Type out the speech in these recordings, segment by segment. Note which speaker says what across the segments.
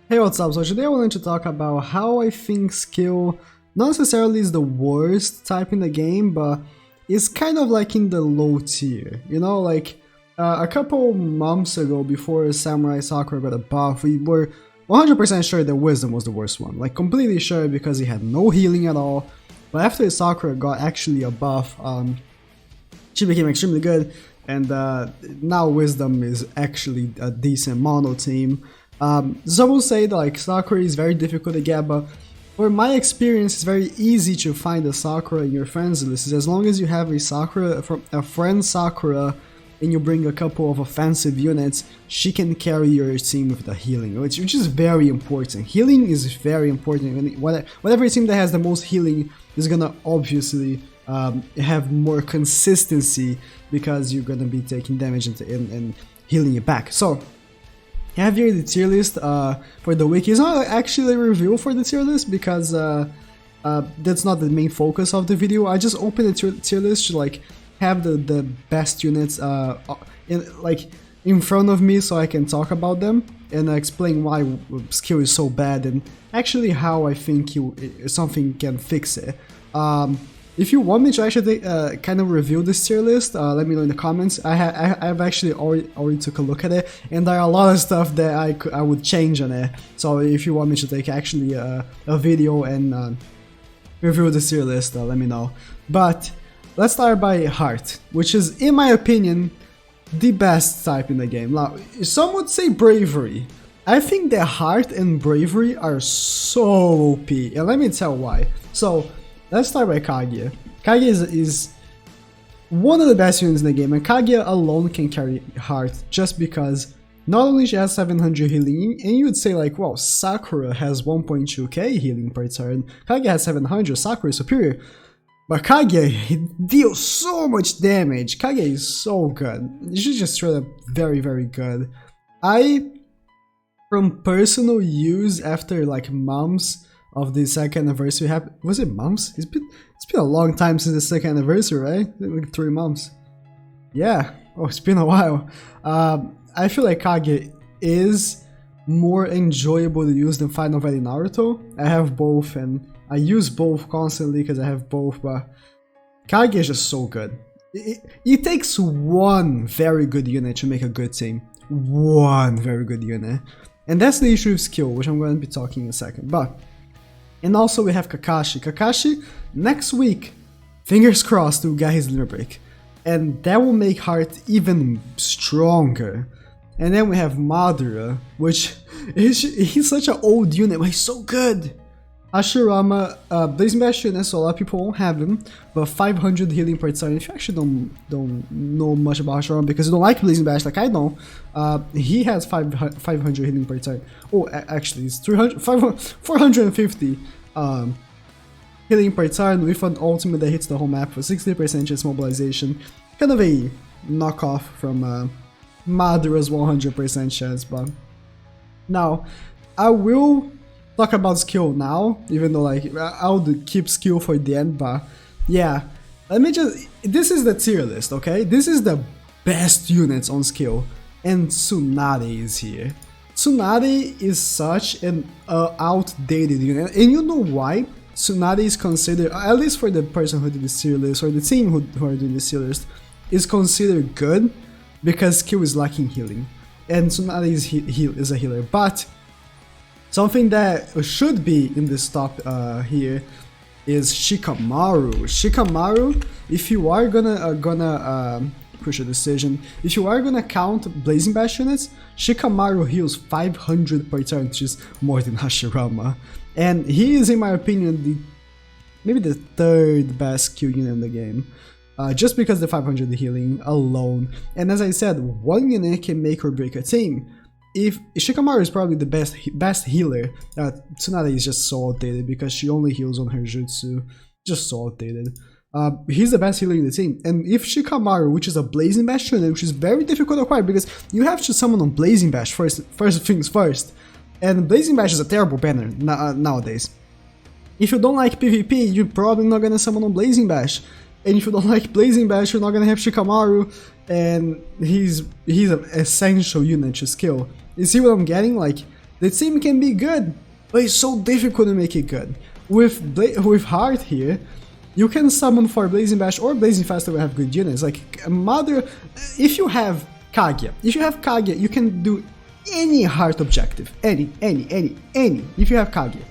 Speaker 1: Hey, what's up? So today I wanted to talk about how I think skill not necessarily is the worst type in the game, but it's kind of like in the low tier. You know, like a couple months ago before Samurai Sakura got a buff, we were 100% sure that Wisdom was the worst one. Like completely sure because he had no healing at all. But after Sakura got actually a buff, she became extremely good, and now Wisdom is actually a decent mono team. Some will say that like Sakura is very difficult to get, but for my experience, it's very easy to find a Sakura in your friends list. As long as you have a Sakura, a friend Sakura, and you bring a couple of offensive units, she can carry your team with the healing, which is very important. Healing is very important. Whatever team that has the most healing is gonna obviously have more consistency because you're gonna be taking damage and healing it back. So I have here the tier list for the wiki. It's not actually a review for the tier list because that's not the main focus of the video. I just opened the tier list to like have the best units in front of me so I can talk about them and explain why skill is so bad and actually how I think something can fix it. If you want me to actually kind of review this tier list, let me know in the comments. I've actually already took a look at it, and there are a lot of stuff that I would change on it. So if you want me to take actually a video and review this tier list, let me know. But let's start by Heart, which is, in my opinion, the best type in the game. Now, some would say Bravery. I think that Heart and Bravery are so OP, and let me tell why. So let's start by Kaguya. Kaguya is one of the best units in the game, and Kaguya alone can carry Heart just because not only she has 700 healing, and you would say like, well, Sakura has 1.2k healing per turn, Kaguya has 700, Sakura is superior, but Kaguya deals so much damage. Kaguya is so good. She's just straight up very, very good. From personal use after like months of the second anniversary was it months? It's been a long time since the second anniversary, right? Like 3 months. Yeah. Oh, it's been a while. I feel like Kage is more enjoyable to use than Final Valley Naruto. I have both and I use both constantly because I have both, but Kage is just so good. It takes one very good unit to make a good team. One very good unit. And that's the issue with skill, which I'm going to be talking in a second. And also we have Kakashi. Kakashi, next week, fingers crossed, will get his limit break. And that will make Heart even stronger. And then we have Madara, which he's such an old unit, but he's so good. Hashirama, Blazing Bash unit, so a lot of people won't have him, but 500 healing per turn. If you actually don't know much about Hashirama because you don't like Blazing Bash like I don't, he has 500 healing per turn. Oh, actually, it's 450 healing per turn with an ultimate that hits the whole map for 60% chance mobilization. Kind of a knockoff from Madara's 100% chance, but now I will talk about skill now, even though like I'll keep skill for the end, but yeah, this is the tier list, okay? This is the best units on skill, and Tsunade is here. Tsunade is such an outdated unit, and you know why? Tsunade is considered, at least for the person who did the tier list, or the team who are doing the tier list, is considered good because skill is lacking healing, and Tsunade is a healer, but something that should be in this top here is Shikamaru. Shikamaru, if you are gonna push a decision, if you are gonna count Blazing Bash units, Shikamaru heals 500 per turn, which is more than Hashirama. And he is, in my opinion, maybe the third best Q unit in the game. Just because the 500 healing alone. And as I said, one unit can make or break a team. If Shikamaru is probably the best healer, Tsunade is just so outdated because she only heals on her jutsu. Just so outdated. He's the best healer in the team. And if Shikamaru, which is a Blazing Bash unit, which is very difficult to acquire because you have to summon on Blazing Bash first things first. And Blazing Bash is a terrible banner nowadays. If you don't like PvP, you're probably not gonna summon on Blazing Bash. And if you don't like Blazing Bash, you're not gonna have Shikamaru, and he's an essential unit to skill. You see what I'm getting? Like, The team can be good, but it's so difficult to make it good. With Heart here, you can summon for Blazing Bash or Blazing Fast that will have good units. Like Mother, if you have Kaguya, you can do any Heart objective. Any. If you have Kaguya.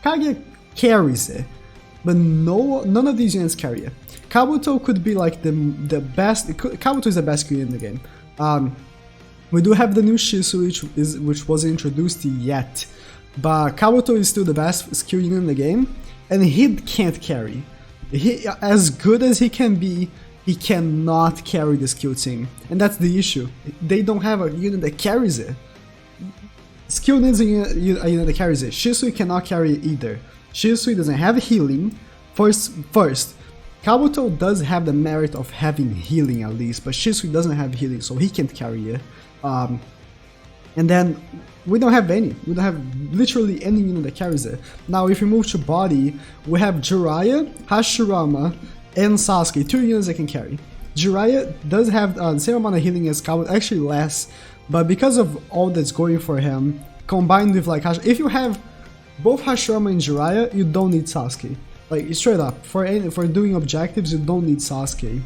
Speaker 1: Kaguya carries it, but none of these units carry it. Kabuto could be like the best. Kabuto is the best unit in the game. We do have the new Shisu, which wasn't introduced yet, but Kabuto is still the best skill unit in the game, and he can't carry. As good as he can be, he cannot carry the skill team, and that's the issue. They don't have a unit that carries it. Skill needs a unit that carries it. Shisui cannot carry it either. Shisui doesn't have healing. First, Kabuto does have the merit of having healing at least, but Shisui doesn't have healing, so he can't carry it. And then we don't have any. We don't have literally any unit that carries it. Now, if we move to body, we have Jiraiya, Hashirama, and Sasuke, 2 units that can carry. Jiraiya does have the same amount of healing as Kabuto, actually less, but because of all that's going for him, combined with like if you have both Hashirama and Jiraiya, you don't need Sasuke. Like straight up, for doing objectives, you don't need Sasuke.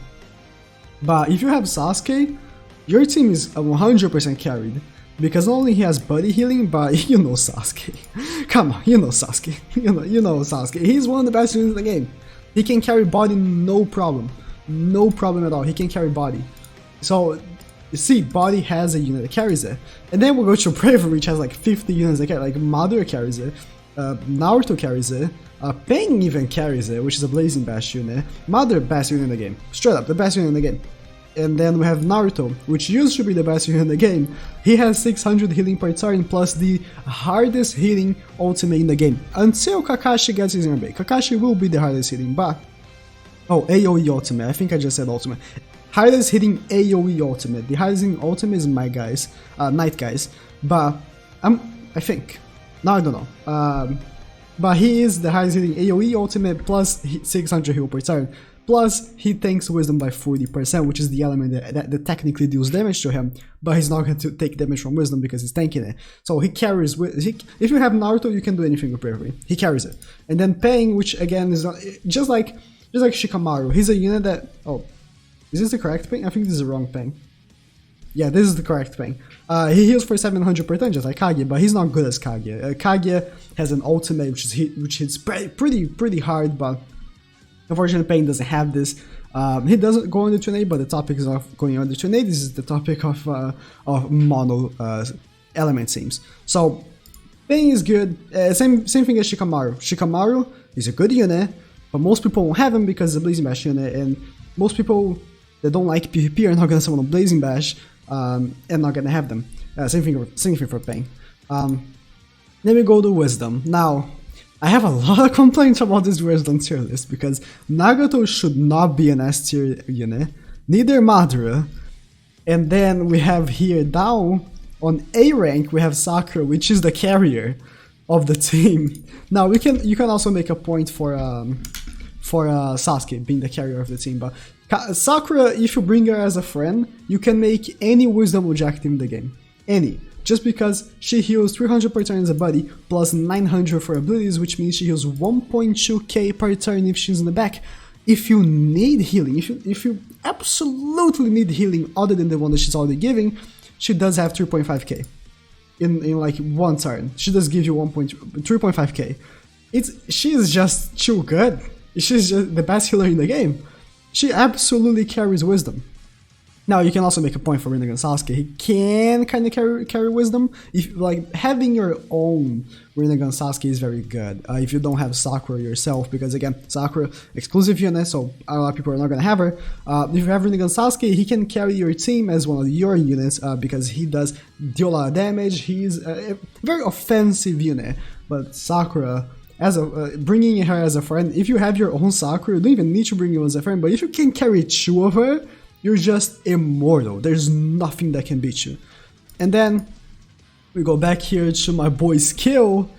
Speaker 1: But if you have Sasuke, your team is 100% carried. Because not only he has body healing, but you know Sasuke. Come on, you know Sasuke. You know Sasuke. He's one of the best units in the game. He can carry body no problem. No problem at all. He can carry body. So, you see, body has a unit that carries it. And then we'll go to Bravery, which has like 50 units that carry. Like Mother carries it. Naruto carries it. Pain even carries it, which is a Blazing Bash unit. Mother, best unit in the game. Straight up, the best unit in the game. And then we have Naruto, which used to be the best unit in the game. He has 600 healing per turn plus the hardest healing ultimate in the game. Until Kakashi gets his Zenbei. Kakashi will be the hardest hitting, but... Oh, AoE ultimate. I think I just said ultimate. Hardest hitting AoE ultimate. The hardest hitting ultimate is my guys, Night Guys. But, I think. No, I don't know. But he is the hardest hitting AoE ultimate plus 600 heal per turn. Plus, he tanks Wisdom by 40%, which is the element that technically deals damage to him, but he's not going to take damage from Wisdom because he's tanking it. So he carries, if you have Naruto, you can do anything with Bravery. He carries it. And then Pain, which again is not, just like Shikamaru, he's a unit that, oh, is this the correct Pain? I think this is the wrong Pain. Yeah, this is the correct Pain. He heals for 700 per turn, just like Kaguya, but he's not good as Kaguya. Kaguya has an ultimate which hits pretty hard, but unfortunately, Pain doesn't have this. He doesn't go on the 2A, but the topic is of going on the 2A. This is the topic of mono element teams. So, Pain is good. Same thing as Shikamaru. Shikamaru is a good unit, but most people won't have him because it's a Blazing Bash unit, and most people that don't like PvP are not going to summon a Blazing Bash and not going to have them. Same thing for Pain. Then we go to Wisdom. Now, I have a lot of complaints about this Wisdom tier list because Nagato should not be an S tier unit, neither Madara. And then we have here down on A rank we have Sakura, which is the carrier of the team. Now you can also make a point for Sasuke being the carrier of the team, but Sakura, if you bring her as a friend, you can make any Wisdom objective in the game, any. Just because she heals 300 per turn as a buddy, plus 900 for abilities, which means she heals 1.2k per turn if she's in the back. If you need healing, if you absolutely need healing other than the one that she's already giving, she does have 3.5k. In like one turn, she does give you 3.5k. She is just too good. She's just the best healer in the game. She absolutely carries Wisdom. Now you can also make a point for Rinnegan Sasuke. He can kind of carry Wisdom. If like having your own Rinnegan Sasuke is very good. If you don't have Sakura yourself, because again, Sakura exclusive unit, so a lot of people are not gonna have her. If you have Rinnegan Sasuke, he can carry your team as one of your units because he does deal a lot of damage. He's a very offensive unit, but Sakura. Bringing her as a friend, if you have your own Sakura, you don't even need to bring you as a friend, but if you can carry 2 of her, you're just immortal. There's nothing that can beat you. And then we go back here to my boy Skill,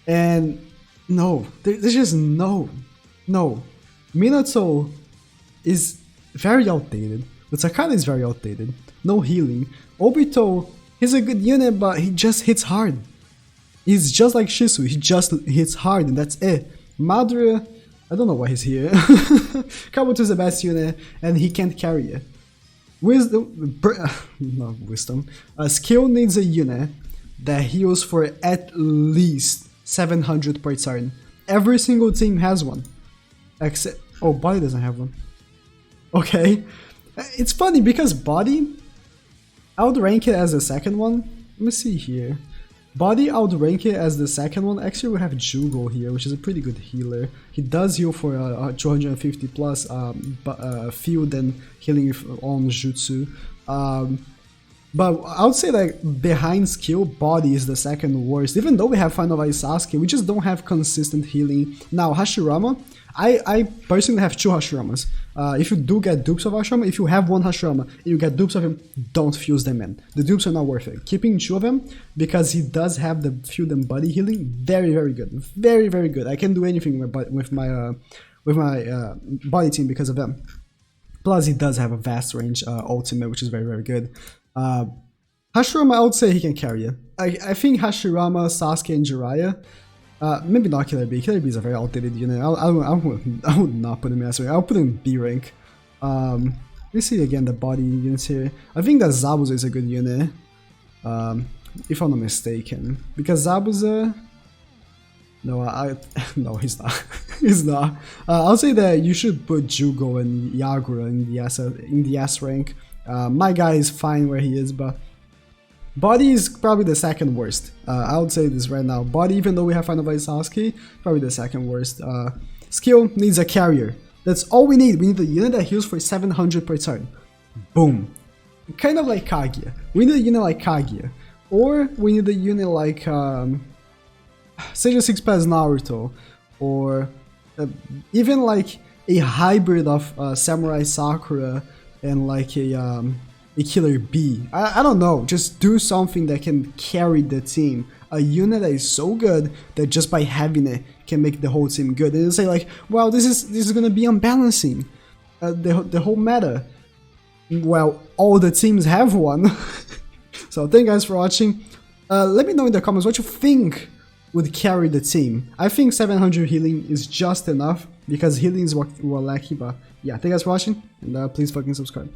Speaker 1: and no, there's just no. Minato is very outdated. The Takada is very outdated. No healing. Obito, he's a good unit, but he just hits hard. He's just like Shisu, he just hits hard and that's it. Madara, I don't know why he's here. Kabuto is the best unit and he can't carry it. Not wisdom. Skill needs a unit that heals for at least 700 per turn. Every single team has one. Except, oh, Body doesn't have one. Okay. It's funny because Body, I would rank it as the second one. Let me see here. Body, I would rank it as the second one. Actually, we have Jugo here, which is a pretty good healer. He does heal for 250 plus field and healing on Jutsu. But I would say that behind skill, Body is the second worst. Even though we have Final Vice Sasuke, we just don't have consistent healing. Now, Hashirama, I personally have 2 Hashiramas. If you do get dupes of Hashirama, if you have 1 Hashirama and you get dupes of him, don't fuse them in. The dupes are not worth it. Keeping 2 of them, because he does have the field and body healing, very, very good. Very, very good. I can do anything with my body team because of them. Plus, he does have a vast range ultimate, which is very, very good. Hashirama, I would say he can carry it. I think Hashirama, Sasuke, and Jiraiya. Maybe not Killer Bee. Killer Bee is a very outdated unit. I would not put him in S rank. I'll put him in B rank. Let's see again the body units here. I think that Zabuza is a good unit. If I'm not mistaken. Because Zabuza... No, no, he's not. He's not. I'll say that you should put Jugo and Yagura in the S rank. My guy is fine where he is, but... Body is probably the second worst. I would say this right now. Body, even though we have Final Vice Sasuke, probably the second worst. Skill needs a carrier. That's all we need. We need a unit that heals for 700 per turn. Boom. Kind of like Kaguya. We need a unit like Kaguya. Or we need a unit like Sage 6 Pass Naruto. Or even like a hybrid of Samurai Sakura and like a Killer Bee. I don't know, just do something that can carry the team. A unit that is so good that just by having it can make the whole team good. And you say like, well, this is gonna be unbalancing the whole meta. Well, all the teams have one. So thank you guys for watching. Let me know in the comments what you think would carry the team. I think 700 healing is just enough because healing is what we're lacking. But yeah, thank you guys for watching and please fucking subscribe.